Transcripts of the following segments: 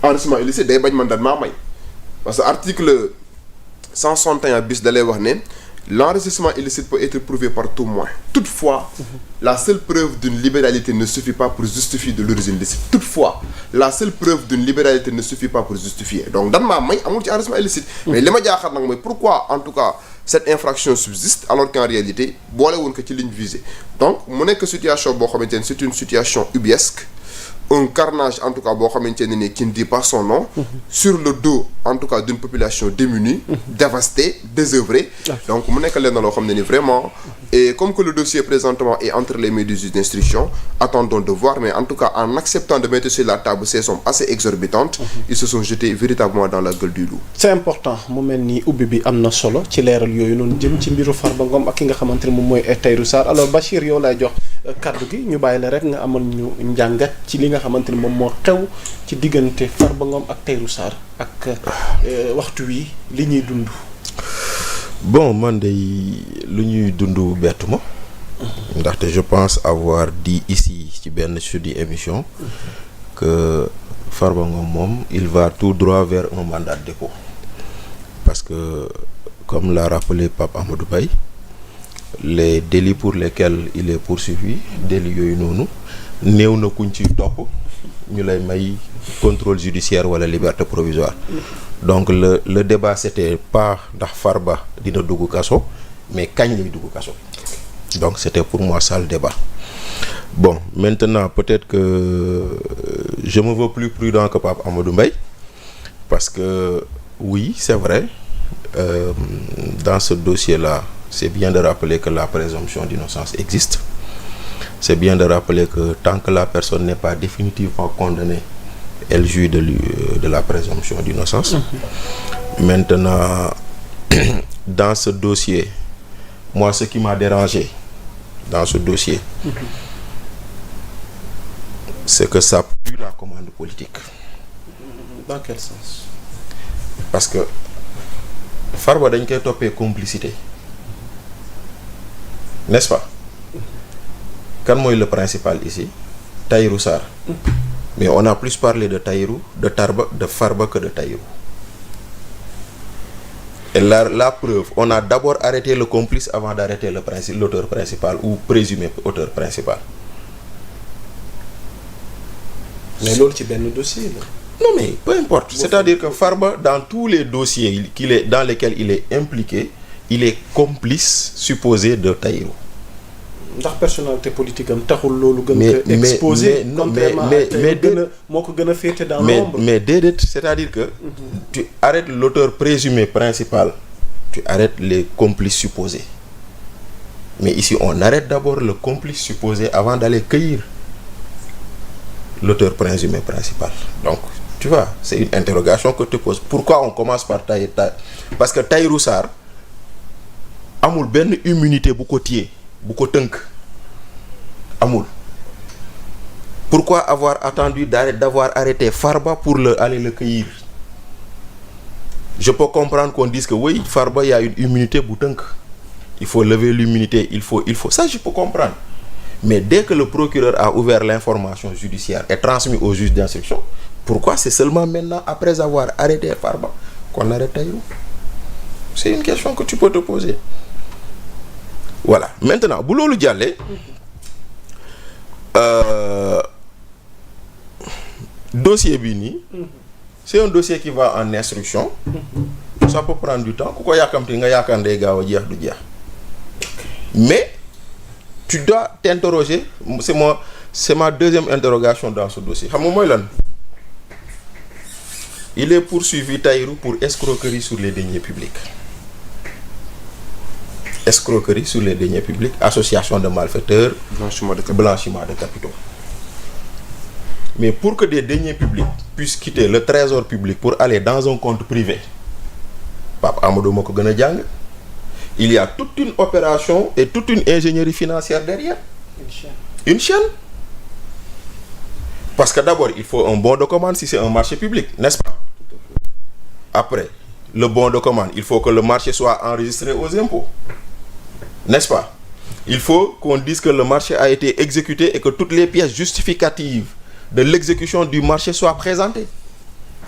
enrichissement illicite day bañ mandat maa may parce que article 161 bis da lay wax ne l'enrichissement illicite peut être prouvé par tout moyen. Toutefois, la seule preuve d'une libéralité ne suffit pas pour justifier de l'origine illicite. Toutefois, la seule preuve d'une libéralité ne suffit pas pour justifier. Donc dan maa may amul ci enrichissement illicite. Mais li ma jaaxal nag mooy pourquoi en tout cas cette infraction subsiste alors qu'en réalité boolewuñ ko ci ligne visée. Donc mu nekk situation boo xamante ne c'est une situation ubuesque. Un carnage en tout cas boo xamante ne ni qui ne dit pas son nom sur le dos en tout cas d'une population démunie dévastée, désœuvrée. Donc mu nekk leen na loo xam ne ni vraiment et comme que le dossier présentement est entre les mains du juge d'instruction, attendons de voir, mais en tout cas en acceptant de mettre sur la table ces sommes assez exorbitantes, ils se sont jetés véritablement dans la gueule du loup. C'est important mu mel ni ubbi bi am na solo ci leeral yooyu noonu jëm ci mbiru Farba Ngom ak ki nga xamante ne moom mooy Tahirou Sarr. Alors Bachir yow lay jox kaddu gi ñu bàyyi la rek nga amal ñu njàngat ci li nga xamante ni moom moo xew ci diggante Farba Ngom ak Tahirou Sarr ak waxtu wi li ñuy dund. Bon man de lu ñuy dund bettu ma ndaxte je pense avoir dit ici ci benn sudi émission que Farba Ngom moom il va tout droit vers un mandat de dépôt parce que comme l'a rappelé Pape Amadou Baye, les délits pour lesquels il est poursuivi délits yooyu noonu néew na kuñ ci topp ñu lay may contrôle judiciaire wala liberté provisoire. Donc le débat c'était pas ndax Farba dina dugg kaso mais kañ lay dugg kaso. Donc c'était pour moi ça le débat. Bon maintenant peut-être que je me veux plus prudent que Pape Amadou Mbaye parce que oui c'est vrai dans ce dossier-là c'est bien de rappeler que la présomption d'innocence existe. C'est bien de rappeler que tant que la personne n'est pas définitivement condamnée, elle jouit de la présomption d'innocence. Maintenant, dans ce dossier, moi, ce qui m'a dérangé dans ce dossier, c'est que ça pue la commande politique. Dans quel sens? Parce que Farba dañ koy toppee complicité, n'est-ce pas? Kan mooy le principal ici? Tahirou Sarr. Mais on a plus parlé de Tahirou, de Farba que de Tahirou. Et la preuve, on a d'abord arrêté le complice avant d'arrêter l'auteur principal ou présumé auteur principal. Mais loolu ci benn dossier la. Non mais peu importe. C'est-à-dire que Farba, dans tous les dossiers dans lesquels il est impliqué, il est complice supposé de Tahirou. Ndax personnalité politique am taxul loolu gën ko exposé contrairement moo ko gën a féete dans l'ombre. Mais déedéet, c'est-à-dire que tu arrêtes l'auteur présumé principal, tu arrêtes les complices supposés. Mais ici on arrête d'abord le complice supposé avant d'aller cueillir l'auteur présumé principal. Donc tu vois, c'est une interrogation que tu poses. Pourquoi on commence par Tahirou? Parce que Tahirou Sarr amul benn immunité bu ko téye bu ko tënk amul. Pourquoi avoir attendu d'avoir arrêté Farba pour aller le cueillir? Je peux comprendre qu'on dise que oui, Farba y a une immunité bu tënk, il faut lever l'immunité, il faut ça je peux comprendre. Mais dès que le procureur a ouvert l'information judiciaire et transmis au juge d'instruction, pourquoi c'est seulement maintenant après avoir arrêté Farba qu'on arrête Tahirou? C'est une question que tu peux te poser. Voilà. Maintenant, bu loolu jàllee dossier bi nii c'est un dossier qui va en instruction. Ça peut prendre du temps. Ku ko yàkkamti nga yaakaar day gaaw a jeex du jeex. Mais tu dois t'interroger, c'est ma deuxième interrogation dans ce dossier. Xam nga mooy lan? Il est poursuivi Tahirou pour escroquerie sur les deniers publics. Escroquerie sur les deniers publics, association de malfaiteurs, blanchiment de capitaux. Mais pour que des deniers publics puissent quitter le trésor public pour aller dans un compte privé, Pape Amadou moo ko gën a jàng, il y a toute une opération et toute une ingénierie financière derrière. Une chaîne. Parce que d'abord, il faut un bon de commande si c'est un marché public, n'est-ce pas? Après, le bon de commande, il faut que le marché soit enregistré aux impôts. N'est-ce pas? Il faut qu'on dise que le marché a été exécuté et que toutes les pièces justificatives de l'exécution du marché soient présentées.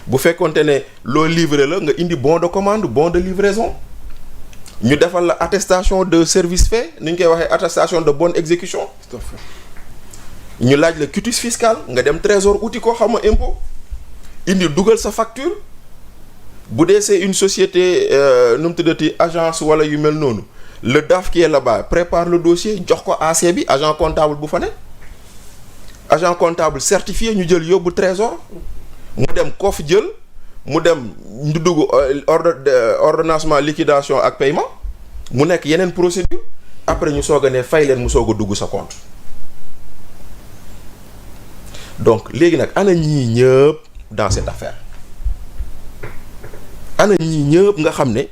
bu fekkonte ne loo livré la nga indi bon de commande bon de livraison ñu defal la attestation de service fait ni ñu koy waxee attestation de bonne exécution. Tout à fait. ñu laaj la quitus fiscal nga dem trésor uti ko xam nga impôt indi dugal sa facture bu dee c'est une société nu mu tuddati agence wala yu mel noonu le DAF qui est là-bas prépare le dossier jox ko AC bi agent comptable bu fa ne agent comptable certifié ñu jël yóbbu trésor mu dem koof jël mu dem ñu dugg ordonnancement liquidation ak paiement mu nekk yeneen procédure après ñu soog a ne fay leen mu soog a dugg sa compte donc léegi nag ana ñii ñëpp dans cette affaire ana ñii ñëpp nga xam ne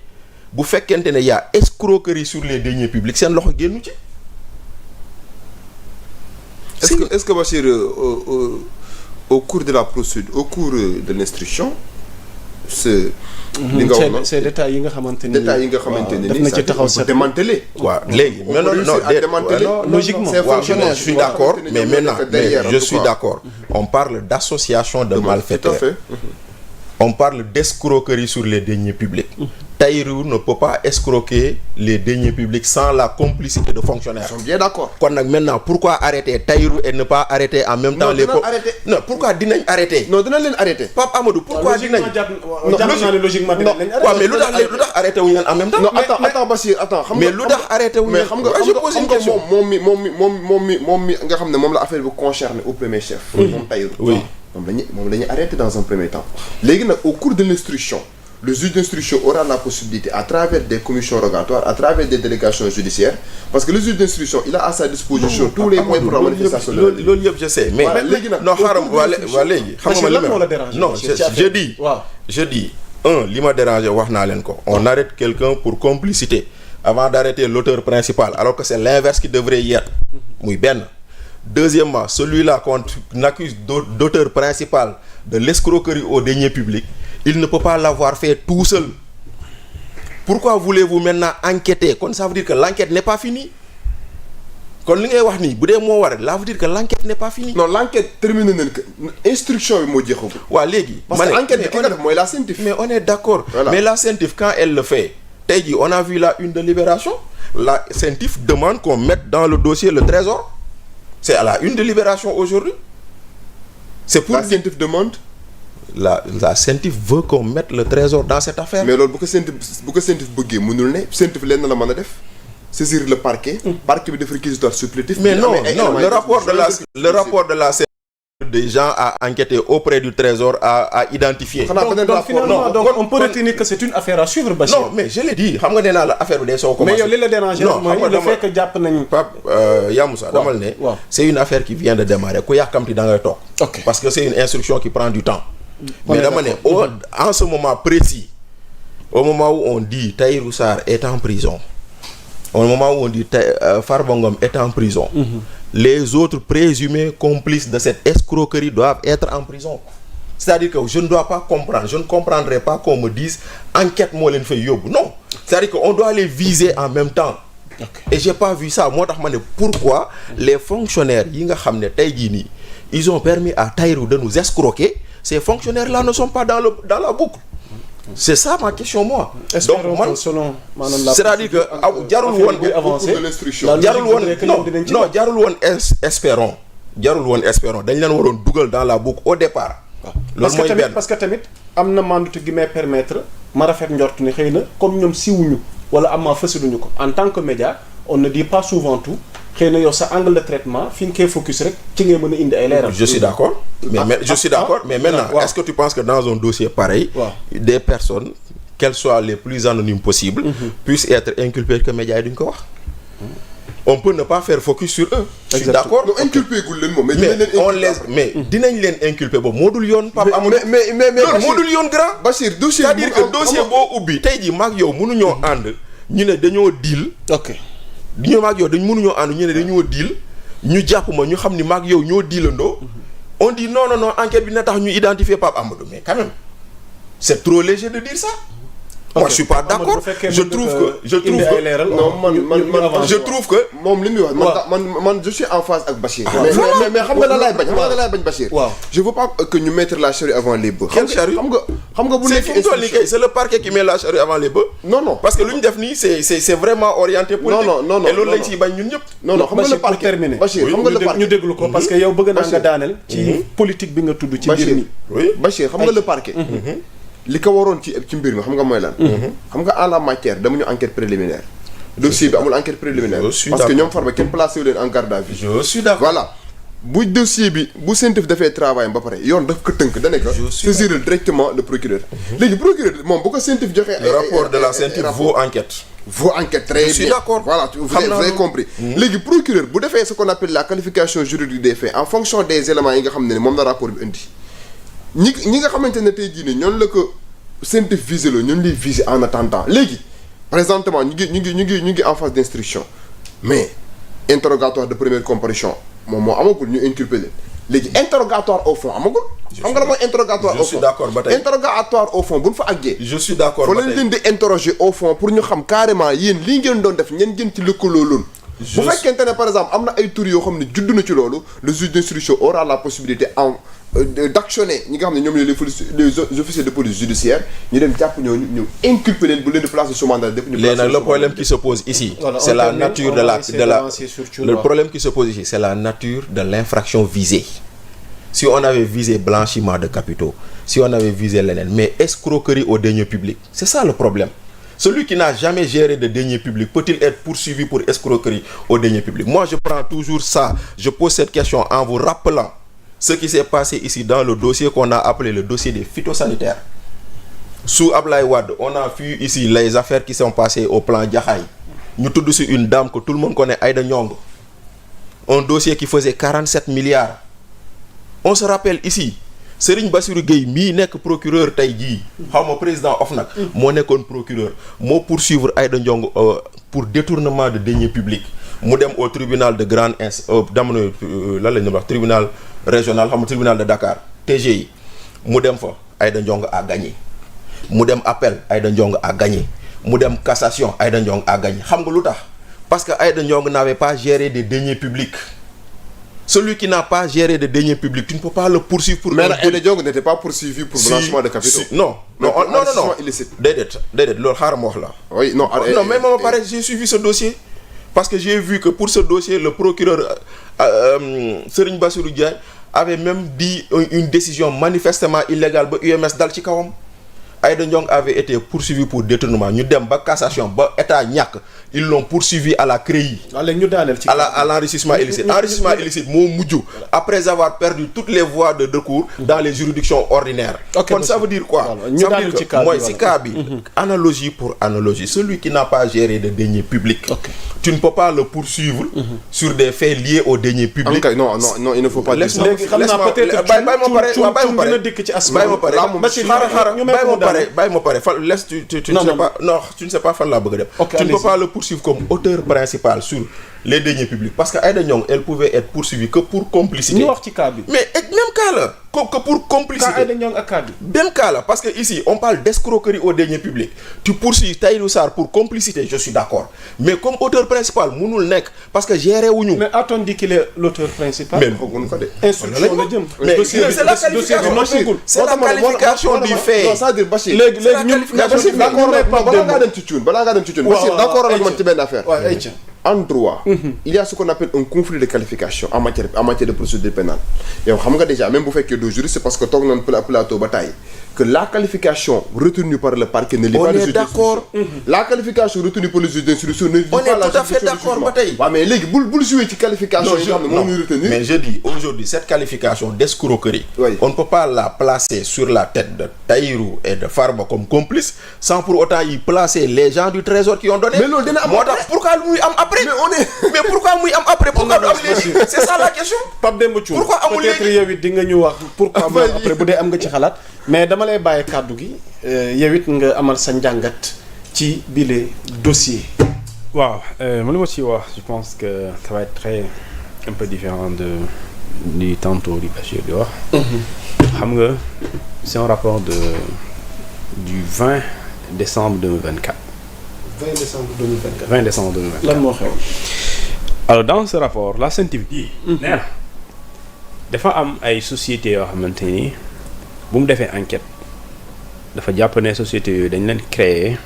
bu fekkente ne y'a escroquerie sur les deniers publics seen loxo génnu ci. Est-ce que Bachir au cours de la procédure au cours de l'instruction c'est li nga wax c'est détails yi nga xamante ni def na ci taxaw sa démanteler. waaw léegi mais non logiquement je suis d'accord mais maintenant je suis d'accord on parle d'association de malfaiteurs. Tout à fait. On parle d'escroquerie sur les deniers publics. Tahirou ne peut pas escroquer les deniers publics sans la complicité de fonctionnaires. Ils sont bien d'accord. Kon nag maintenant pourquoi arrêter Tahirou et ne pas arrêter en même temps les non pourquoi dinañ arrêter. Non dinañ leen arrêter. Pape Amadou pourquoi dinañ logiquement waaw mais lu tax arrêter wuñ leen en même temps. Non attends Bachir attends. xam mais lu tax arrêter wuñ leen. mais xam nga moom mi nga xam ne moom la affaire bi concerné au premier chef. moom Tahirou. Oui. moom la ñuy arrêter dans un premier temps léegi nag au cours de l'instruction le juge d'instruction aura la possibilité à travers des commissions rogatoires à travers des délégations judiciaires parce que le juge d'instruction il a à sa disposition tous les moyens pour la manifestation de loolu yëpp je sais mais léegi nag non xaaral waa léegi xam nga li non je dis li ma dérangé wax naa leen ko on arrête quelqu'un pour complicité avant d'arrêter l'auteur principal alors que c'est l'inverse qui devrait y être muy benn. Deuxièmement, celui-là qu'on accuse d'auteur principal de l'escroquerie aux deniers publics, il ne peut pas l'avoir fait tout seul. Pourquoi voulez-vous maintenant enquêter? Kon ça veut dire que l'enquête n'est pas finie. Kon li ngay wax nii bu dee moo war ça veut dire que l'enquête n'est pas finie. Non, l'enquête terminée nañ ko instruction bi moo jeexagul. Waaw léegi. parce que enquête bi ki nga def mooy la CENTIF. Mais on est d'accord. Voilà. Mais la CENTIF quand elle le fait tey jii on a vu la une de Libération la CENTIF demande qu'on mette dans le dossier le Trésor. C'est à la une de Libération aujourd'hui. C'est pour la CENTIF demande. La CENTIF veut qu'on mette le Trésor dans cette affaire. Mais loolu bu ko CENTIF bëggee mënul ne CENTIF lenn la mën a def saisir le parquet. parquet bi def réquisitoire supplétif. Mais non le rapport de la CENTIF des gens à enquêter auprès du Trésor à identifier. Donc finalement on peut retenir que c'est une affaire à suivre Bachir. Non mais je l'ai dit xam nga nee naa la affaire bi day soo commencé. Mais yow li la déranger mooy le fait que jàpp nañu. Pape Yamoussa damal ne. C'est une affaire qui vient de démarrer ku yàkkamti da ngay toog. Ok parce que c'est une instruction qui prend du temps. Mais dama ne en ce moment précis au moment où on dit Tahirou Sarr est en prison au moment où on dit Farba Ngom est en prison. Les autres présumés complices de cette escroquerie doivent être en prison. C'est-à-dire que je ne dois pas comprendre, je ne comprendrai pas qu'on me dise enquête moo leen fay yóbbu. Non, c'est-à-dire qu'on doit les viser en même temps. Okay. Et j'ai pas vu ça. Moo tax ma ne pourquoi les fonctionnaires yi nga xam ne tey jii nii ils ont permis à Tahirou de nous escroquer, ces fonctionnaires-là ne sont pas dans la boucle. C'est ça ma question moi. Donc man c'est-à-dire que jarul woon jarul woon espérons dañ leen waroon dugal dans la boucle au départ. loolu mooy benn parce que tamit am na mandute gi may permettre ma rafet njort ni xëy na comme ñoom siwuñu wala am maa fësaluñu ko en tant que média on ne dit pas souvent tout xëy na yow sa angle de traitement fi nga koy focus rek ci ngay mën a indi ay leeral. Je suis d'accord mais maintenant est-ce que tu penses que dans un dossier pareil des personnes qu'elles soient les plus anonymes possibles puissent être inculpées que médias yi duñ ko wax. On peut ne pas faire focus sur eux. Je suis d'accord. Non inculpé gul leen moom mais dinañ leen inculpé ba moo dul yoon. Pape Amadou mais moo dul yoon grand. Bachir dossier c'est-à-dire que dossier boo ubbi tey jii maag yow mënuñoo ànd ñu ne dañoo deal. ok ñu maag yow mënuñoo ànd ñu ne dañoo deal ñu jàpp ma ñu xam ni maag yow ñoo dealandoo. On dit non enquête bi na tax ñu identifier Pape Amadou mais quand même c'est trop léger de dire ça. moi je suis pas d'accord. Je trouve que moom li muy wax man je suis en phase ak Bachir. mais xam nga la laay bañ Bachir. je veux pas que ñu mettre la charrue avant les bœufs. Quelle charrue? xam nga bu nekk c'est le parquet qui met la charrue avant les bœufs. non parce que lu ñu def nii c'est vraiment orienté politique. non et loolu lañ ciy bañ ñun ñëpp. non xam nga le parquet Bachir xam nga le parquet ñu déglu ko parce que yow bëgg naa nga daaneel ci politique bi nga tudd ci mbir mi. Bachir xam nga le parquet. li ko waroon ci mbir mi xam nga mooy lan. xam nga en la matière dama ñu enquête préliminaire. dossier bi amul enquête préliminaire. parce que ñoom Farba kenn placé wu leen en garde à vue. je suis d'accord voilà bu dossier bi bu CENTIF dafay travail ba pare yoon daf ko tënk da nekk saisir directement le procureur. léegi procureur moom bu ko CENTIF joxee. le rapport de la CENTIF vaut enquête. Très bien. Je suis d'accord. Voilà, vous avez compris. léegi procureur bu defee ce qu'on appelle la qualification juridique des faits en fonction des éléments yi nga xam ne moom la rapport bi indi. ñi nga xamante ne tey jii ne ñoom la ko CENTIF visé la ñoom lay visé en attendant léegi présentement ñu ngi en phase d'instruction mais interrogatoire de première comparution moom moo amagul ñu inculpé leen léegi interrogatoire au fond amagul. xam nga la mooy interrogatoire au fond. je suis d'accord ba tey interrogatoire au fond bu ñu fa àggee. je suis d'accord ba tey fa lañ leen di interroger au fond pour ñu xam carrément yéen lii ngeen doon def ñeen ngeen ci lëkkaloo loolu. bu fekkente ne par exemple am na ay tur yoo xam ne judd na ci loolu le juge d'instruction aura la possibilité d'actionner ñi nga xam ne ñoom ñooy les officiers de police judiciaire ñu dem jàpp ñooñu ñu inculper leen bu leen di placer sous mandat de dépôt. léegi nag le problème qui se pose ici. c'est la nature le problème qui se pose ici c'est la nature de l'infraction visée. Si on avait visé blanchiment de capitaux, si on avait visé leneen mais escroquerie aux deniers publics, c'est ça le problème. Celui qui n'a jamais géré de deniers publics peut-il être poursuivi pour escroquerie aux deniers publics? Moi, je prends toujours ça. Je pose cette question en vous rappelant ce qui s'est passé ici dans le dossier qu'on a appelé le dossier des phytosanitaires. Sous Ablaye Wade, on a vu ici les affaires qui sont passées au plan Jaxaay. Ñu tudd ci une dame que tout le monde connaît, Aïda Ndiongue. Un dossier qui faisait 47 milliards. On se rappelle ici Serigne Bassirou Gueye mii nekk procureur tey jii xaw ma président OFNAC moo nekkoon procureur moo poursuivre Aïda Ndiongue pour détournement de deniers publics mu dem au tribunal de grande jamono lan la ñu wax tribunal régional xam nga tribunal de Dakar TGI mu dem fa Aïda Ndiongue a gagné mu dem appel Aïda Ndiongue a gagné mu dem cassation Aïda Ndiongue a gagné xam nga lu tax parce que Aïda Ndiongue n'avait pas géré des deniers publics. Celui qui n'a pas géré de deniers publics, tu ne peux pas le poursuivre pour... Mais Aïda Ndiongue n'était pas poursuivi pour blanchiment de capitaux. Non. Illicite. Déedéet loolu xaaral ma wax la. Oui, non. Mais moi, pareil, j'ai suivi ce dossier parce que j'ai vu que pour ce dossier, le procureur Serigne Bassirou Diagne avait même dit une décision manifestement illégale ba UMS dal ci kawam. Aïda Ndiongue avait été poursuivi pour détournement ñu dem ba cassation ba état ñàkk ils l'ont poursuivi à la CREI. à l'enrichissement illicite. Enrichissement illicite moo mujj après avoir perdu toutes les voies de recours dans les juridictions ordinaires. kon ça veut dire quoi? Ça veut dire que mooy ci cas bi analogie pour analogie celui qui n'a pas géré de deniers publics. Tu ne peux pas le poursuivre sur des faits liés aux deniers publics. Non, il ne faut pas dire ça. bàyyi ma pare tu ne sais pas fan laa bëgg a dem. Tu ne peux pas le poursuivre comme auteur principal sur les deniers publics parce que Aïda Ndiongue elle pouvait être poursuivie que pour complicité. ñu wax ci cas bi. Mais même cas la que pour complicité. Cas Aïda Ndiongue ak cas bi. Même cas la parce que ici on parle d'escroquerie aux deniers publics tu poursuis Tahirou Sarr pour complicité je suis d'accord mais comme auteur principal mënul nekk parce que géré wuñu. Mais a-t-on dit qu'il est l'auteur principal? mais waxuñu ko de. Instruction la jëm. mais c'est la qualification du fait. Non c'est-à-dire Bachir. léegi ñu balaa ngaa dem ci cuun Bachir d'accord ak man ci benn affaire. waaw en droit, il y a ce qu'on appelle un conflit de qualification en matière de procédure pénale. yow xam nga déjà même bu fekkee doo juriste c'est parce que toog nañ plateau ba tey que la qualification retenue par le parquet ne lie pas le juge d'instruction. La qualification retenue par le juge d'instruction ne lie pas la tout à fait d'accord ba tey. waaw mais léegi bul jouer ci qualification yi nga xam ne moom ñu retenir. Mais je dis aujourd'hui cette qualification d'escroquerie, on ne peut pas la placer sur la tête de Tahirou et de Farba comme complice sans pour autant y placer les gens du trésor qui ont donné. Mais loolu dina am moo tax pourquoi muy am après. mais pourquoi muy am après pourquoi du am léegi c'est ça la question. Pape Demba Thioune pourquoi amul léegi peut-être yow it di nga ñu wax pourquoi mu am après bu dee am nga ci xalaat mais dama lay bàyyi kàddu gi yow it nga amal sa njàngat ci bile dossier. waaw man li ma ci wax je pense que ça va être un peu différent du tantôt du Bachir di wax. xam nga c'est un rapport du 20 décembre 2024. 20 décembre 2024. 20 décembre 2024. lan moo xew. alors dans ce rapport la Sen TV nee na dafa am ay sociétés yoo xamante ni bu mu defee enquête dafa jàpp ne sociétés yooyu dañ leen créer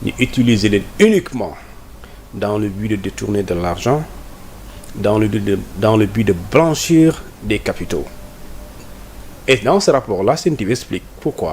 ñu utiliser leen uniquement dans le but de détourner de l'argent dans le but de blanchir des capitaux et dans ce rapport la Sen TV explique pourquoi